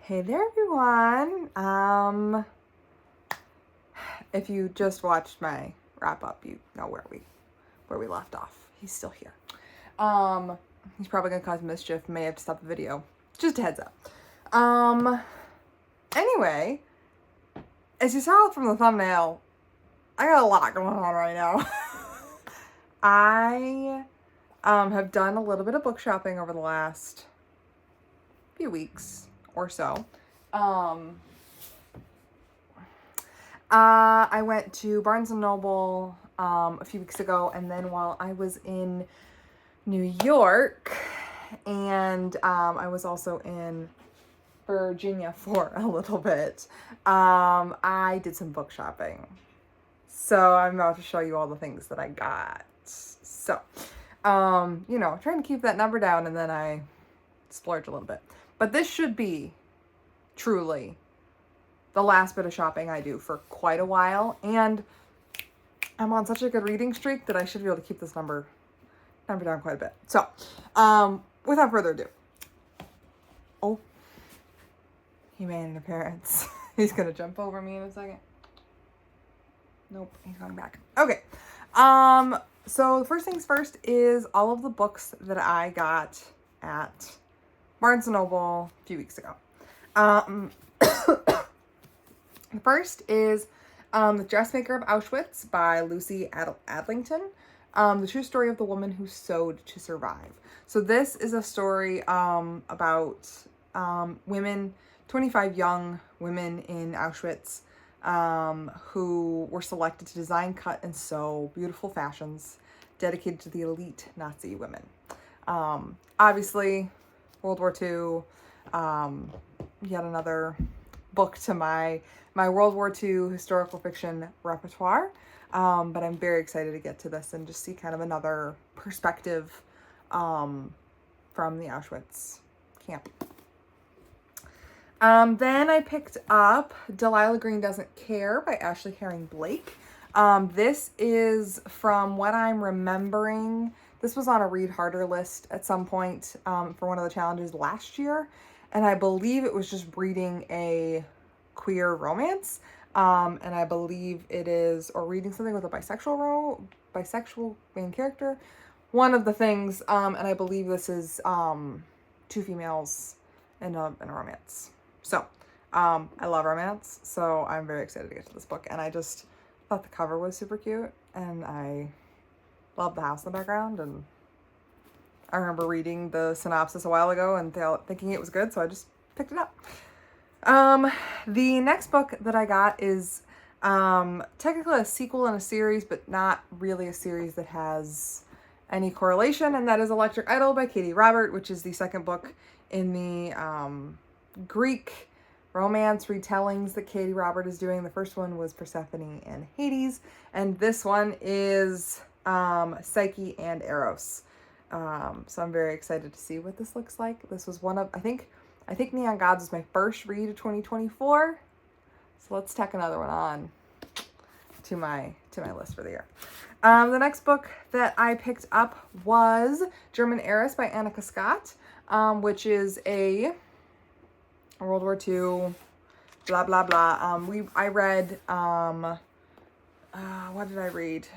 Hey there, everyone. If you just watched my wrap up, you know where we left off. He's still here. He's probably gonna cause mischief. May have to stop the video. Just a heads up. Anyway, as you saw from the thumbnail, I got a lot going on right now. I have done a little bit of book shopping over the last few weeks or so. I went to Barnes & Noble a few weeks ago, and then while I was in New York, and I was also in Virginia for a little bit, I did some book shopping. So I'm about to show you all the things that I got. So, trying to keep that number down, and then I splurge a little bit. But this should be truly the last bit of shopping I do for quite a while, and I'm on such a good reading streak that I should be able to keep this number down quite a bit. So, without further ado, he made an appearance. He's gonna jump over me in a second. Nope, he's coming back. Okay, so the first things first is all of the books that I got at Barnes & Noble a few weeks ago. The first is The Dressmaker of Auschwitz by Lucy Adlington. The true story of the woman who sewed to survive. So this is a story about women, 25 young women in Auschwitz who were selected to design, cut, and sew beautiful fashions dedicated to the elite Nazi women. Obviously, World War II, yet another book to my World War II historical fiction repertoire. But I'm very excited to get to this and just see kind of another perspective from the Auschwitz camp. Then I picked up Delilah Green Doesn't Care by Ashley Herring Blake. This is, from what I'm remembering, this was on a Read Harder list at some point for one of the challenges last year. And I believe it was just reading a queer romance. And I believe it is, or reading something with a bisexual main character. One of the things, and I believe this is two females in a romance. So, I love romance, so I'm very excited to get to this book. And I just thought the cover was super cute, and I love the house in the background. And I remember reading the synopsis a while ago and thinking it was good, so I just picked it up. The next book that I got is technically a sequel in a series, but not really a series that has any correlation, and that is Electric Idol by Katie Robert, which is the second book in the Greek romance retellings that Katie Robert is doing. The first one was Persephone and Hades, and this one is Psyche and Eros. So I'm very excited to see what this looks like. This was one of, I think Neon Gods was my first read of 2024. So let's tack another one on to my list for the year. The next book that I picked up was German Heiress by Annika Scott, which is a World War II, blah, blah, blah. I read, what did I read?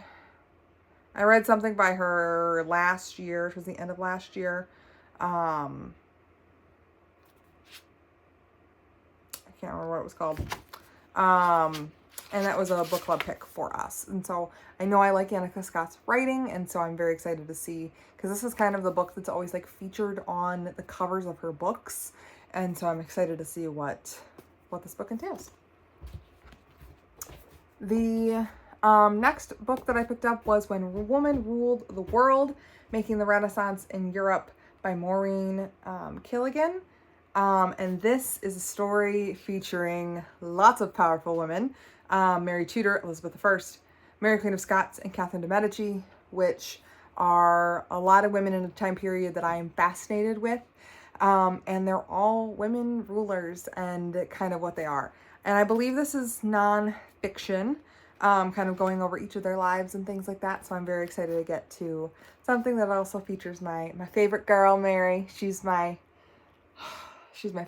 I read something by her last year. It was the end of last year. I can't remember what it was called. And that was a book club pick for us. And so I know I like Annika Scott's writing, and so I'm very excited to see, because this is kind of the book that's always like featured on the covers of her books. And so I'm excited to see what this book entails. The next book that I picked up was When Woman Ruled the World, Making the Renaissance in Europe by Maureen Killigan. And this is a story featuring lots of powerful women. Mary Tudor, Elizabeth I, Mary Queen of Scots, and Catherine de' Medici, which are a lot of women in a time period that I am fascinated with. And they're all women rulers and kind of what they are. And I believe this is non-fiction, kind of going over each of their lives and things like that. So I'm very excited to get to something that also features my favorite girl, Mary. She's my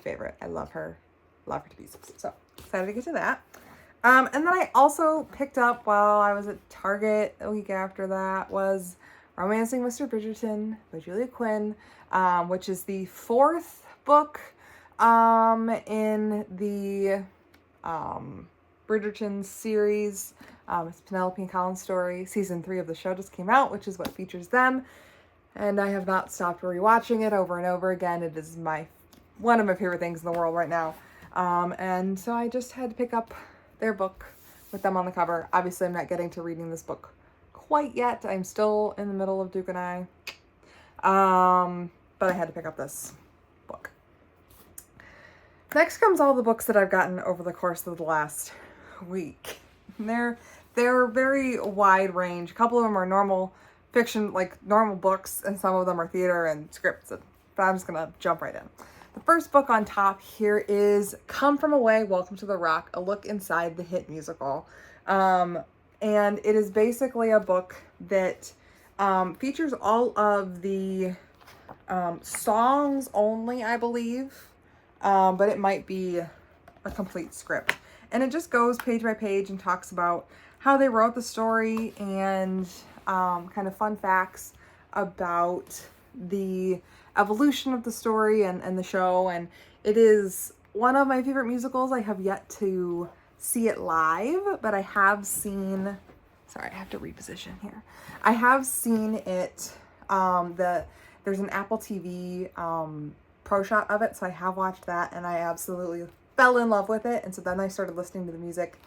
favorite. I love her Love her to pieces. So excited to get to that. And then I also picked up while I was at Target a week after that was Romancing Mr. Bridgerton by Julia Quinn, which is the 4th book in the Bridgerton series. It's Penelope and Colin's story. Season 3 of the show just came out, which is what features them. And I have not stopped rewatching it over and over again. It is one of my favorite things in the world right now. And so I just had to pick up their book with them on the cover. Obviously, I'm not getting to reading this book quite yet. I'm still in the middle of Duke and I. But I had to pick up this book. Next comes all the books that I've gotten over the course of the last week. They're very wide range. A couple of them are normal fiction, like normal books, and some of them are theater and scripts. But I'm just gonna jump right in. The first book on top here is Come From Away, Welcome to the Rock, a look inside the hit musical. And it is basically a book that features all of the songs only, I believe, but it might be a complete script. And it just goes page by page and talks about how they wrote the story and kind of fun facts about the evolution of the story and the show. And it is one of my favorite musicals. I have yet to see it live, but I have seen, sorry, I have to reposition here. I have seen it, there's an Apple TV pro shot of it, so I have watched that and I absolutely fell in love with it. And so then I started listening to the music.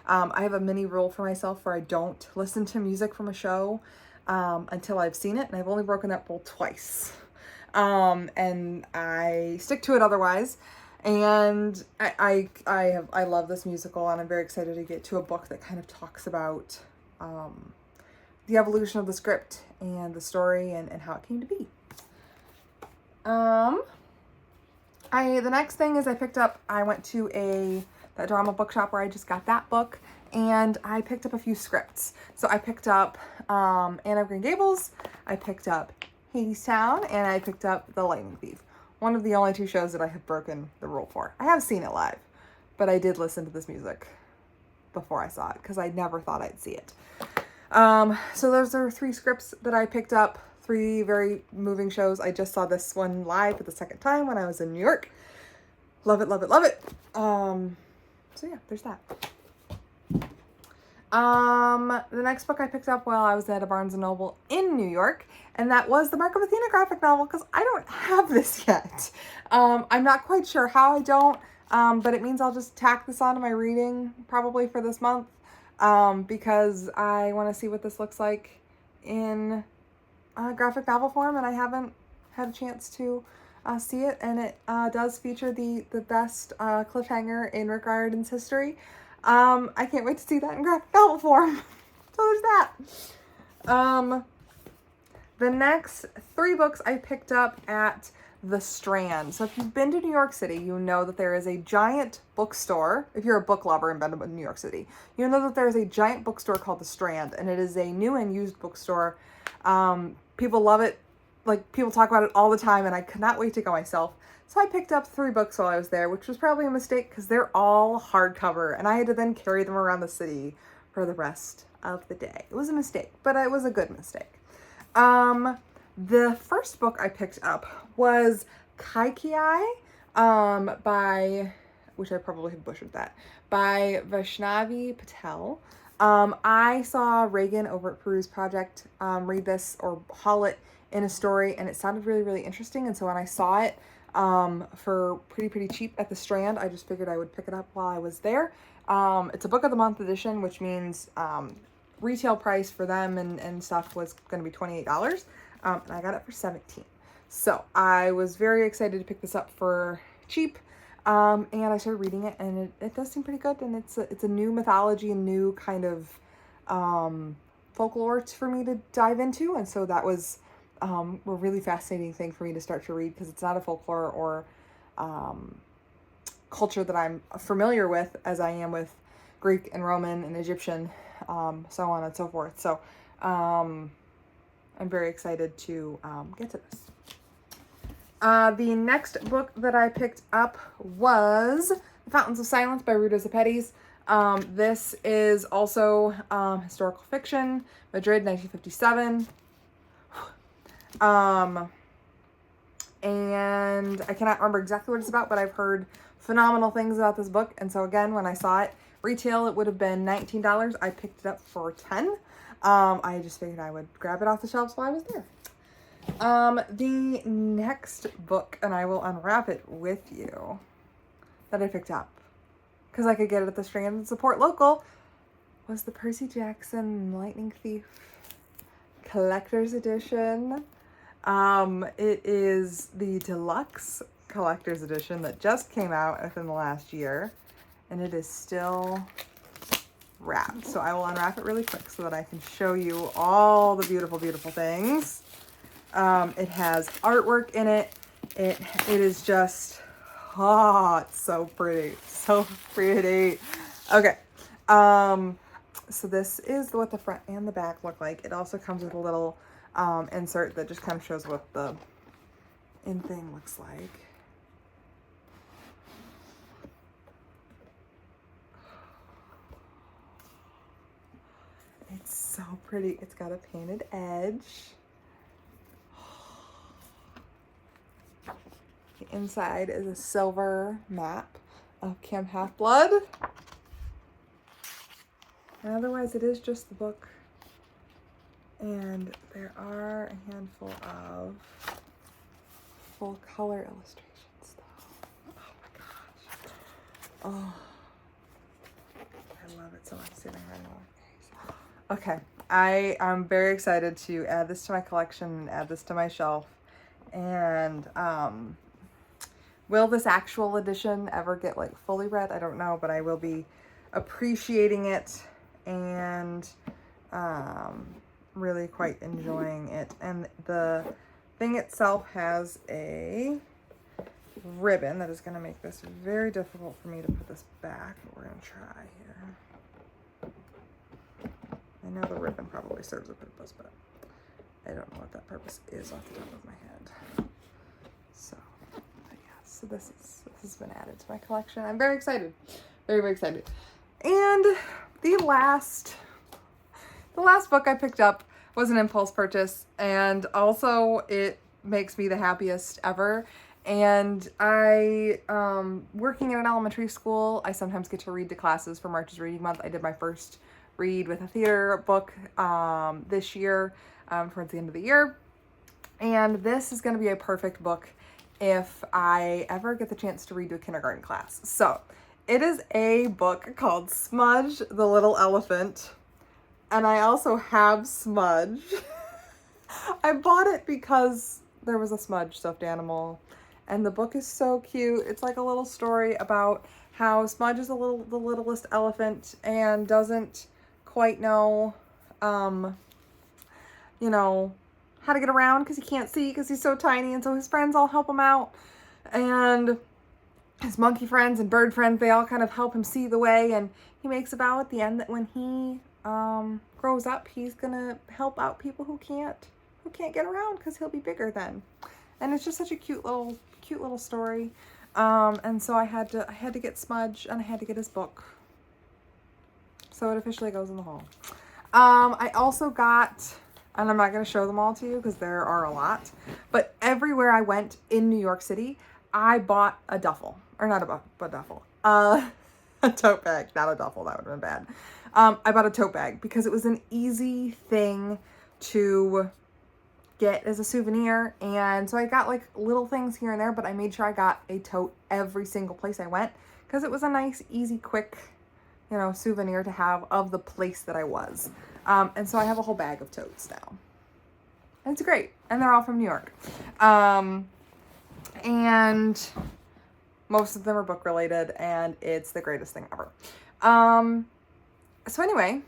I have a mini rule for myself where I don't listen to music from a show until I've seen it, and I've only broken that rule twice. And I stick to it otherwise. And I love this musical, and I'm very excited to get to a book that kind of talks about the evolution of the script and the story and how it came to be. The next thing is I went to that drama bookshop where I just got that book, and I picked up a few scripts. So I picked up Anne of Green Gables, I picked up Hadestown, and I picked up The Lightning Thief. One of the only 2 shows that I have broken the rule for. I have seen it live, but I did listen to this music before I saw it because I never thought I'd see it. So those are 3 scripts that I picked up, 3 very moving shows. I just saw this one live for the second time when I was in New York. Love it, love it, love it. So yeah, there's that. The next book I picked up while I was at a Barnes & Noble in New York, and that was the Mark of Athena graphic novel, because I don't have this yet. I'm not quite sure how I don't, but it means I'll just tack this onto my reading probably for this month, because I want to see what this looks like in graphic novel form, and I haven't had a chance to see it, and it does feature the best cliffhanger in Rick Riordan's history. I can't wait to see that in graphic novel form. So there's that. The next 3 books I picked up at the Strand. So if you've been to New York City, you know that there is a giant bookstore. If you're a book lover and been to New York City, you know that there is a giant bookstore called the Strand, and it is a new and used bookstore. People love it. Like, people talk about it all the time, and I could not wait to go myself. So I picked up 3 books while I was there, which was probably a mistake because they're all hardcover, and I had to then carry them around the city for the rest of the day. It was a mistake, but it was a good mistake. The first book I picked up was Kaikai, by, which I probably have butchered that, by Vaishnavi Patel. I saw Reagan over at Peruse Project read this or haul it in a story, and it sounded really, really interesting. And so when I saw it for pretty cheap at the Strand, I just figured I would pick it up while I was there. It's a book of the month edition, which means retail price for them and stuff was going to be $28, and I got it for $17. So I was very excited to pick this up for cheap, and I started reading it, and it does seem pretty good, and it's a new mythology and new kind of folklore for me to dive into, and so that was a really fascinating thing for me to start to read, because it's not a folklore or culture that I'm familiar with as I am with Greek and Roman and Egyptian, so on and so forth. So I'm very excited to get to this. The next book that I picked up was Fountains of Silence by Ruta Sepetys. This is also historical fiction, Madrid, 1957. And I cannot remember exactly what it's about, but I've heard phenomenal things about this book. And so again, when I saw it retail, it would have been $19. I picked it up for $10. I just figured I would grab it off the shelves while I was there. The next book, and I will unwrap it with you, that I picked up because I could get it at the Strand and support local, was the Percy Jackson Lightning Thief Collector's Edition. It is the deluxe collector's edition that just came out within the last year, and it is still wrapped. So I will unwrap it really quick so that I can show you all the beautiful, beautiful things. It has artwork in it. It is just, it's so pretty, so pretty. Okay. So this is what the front and the back look like. It also comes with a little insert that just kind of shows what the in thing looks like. It's so pretty. It's got a painted edge. The inside is a silver map of Camp Half-Blood. And otherwise it is just the book. And there are a handful of full color illustrations though. Oh my gosh. Oh, I love it so much. Sitting right now. Okay, I am very excited to add this to my collection, add this to my shelf. And will this actual edition ever get like fully read? I don't know, but I will be appreciating it and really quite enjoying it. And the thing itself has a ribbon that is going to make this very difficult for me to put this back. But we're going to try here. I know the ribbon probably serves a purpose, but I don't know what that purpose is off the top of my head. So, but yeah, so this has been added to my collection. I'm very excited. Very, very excited. And the last book I picked up was an impulse purchase, and also it makes me the happiest ever. And I, working in an elementary school, I sometimes get to read to classes for March's Reading Month. I did my first read with a theater book this year, towards the end of the year. And this is going to be a perfect book if I ever get the chance to read to a kindergarten class. So it is a book called Smudge the Little Elephant. And I also have Smudge. I bought it because there was a Smudge stuffed animal. And the book is so cute. It's like a little story about how Smudge is the littlest elephant and doesn't quite know, you know, how to get around because he can't see because he's so tiny. And so his friends all help him out. And his monkey friends and bird friends, they all kind of help him see the way. And he makes a vow at the end that when he grows up, he's gonna help out people who can't get around because he'll be bigger then. And it's just such a cute little story. And so I had to get Smudge, and I had to get his book. So it officially goes in the hall. I also got, and I'm not going to show them all to you because there are a lot, but everywhere I went in New York City, I bought a duffel. Or not a duffel. A tote bag. Not a duffel. That would have been bad. I bought a tote bag because it was an easy thing to get as a souvenir. And so I got like little things here and there, but I made sure I got a tote every single place I went because it was a nice, easy, quick, you know, souvenir to have of the place that I was. And so I have a whole bag of totes now. And it's great. And they're all from New York. And most of them are book related, and it's the greatest thing ever. So anyway,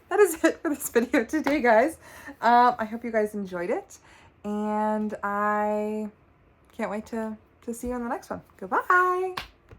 that is it for this video today, guys. I hope you guys enjoyed it, and I can't wait to see you in the next one. Goodbye.